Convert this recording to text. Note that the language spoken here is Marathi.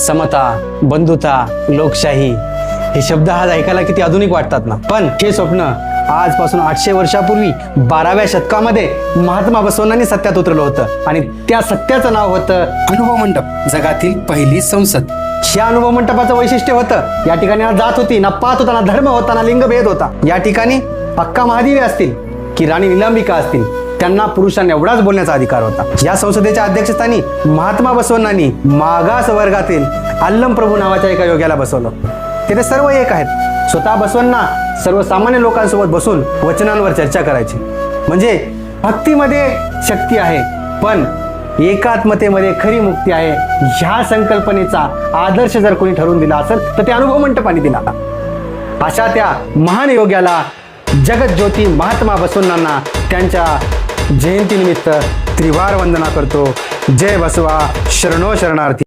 समता, बंधुता, लोकशाही हे शब्द आज ऐकायला किती आधुनिक वाटतात ना, पण हे स्वप्न आजपासून 800 वर्षापूर्वी 12व्या शतकामध्ये महात्मा बसवण्णांनी सत्यात उतरलं होतं आणि त्या सत्याचं नाव होतं अनुभव मंडप, जगातील पहिली संसद. या अनुभव मंडपाचं वैशिष्ट्य होतं, या ठिकाणी ना जात होती, ना पात होता, ना धर्म होता, ना लिंगभेद होता. या ठिकाणी अक्का महादेवी असतील की राणी निलांबिका असतील, त्यांना पुरुषांना एवढाच बोलण्याचा अधिकार होता. या संसदेच्या अध्यक्षस्थानी महात्मा बसवण्णांनी मागास वर्गातील अल्लम प्रभू नावाच्या एका योग्याला बसवलं. तिथे सर्व एक आहेत. स्वतः बसवण्णा सर्वसामान्य लोकांसोबत बसून वचनांवर चर्चा करायची. म्हणजे भक्तीमध्ये शक्ती आहे, पण एकात्मतेमध्ये खरी मुक्ती आहे. ह्या संकल्पनेचा आदर्श जर कोणी ठरवून दिला असेल तर ते अनुभव मंडपाने दिला. अशा त्या महान योग्याला जगज्योती महात्मा बसवण्णांना त्यांच्या जयंतीनिमित्त त्रिवार वंदना करतो. जय बसवा, शरणो शरणार्थी.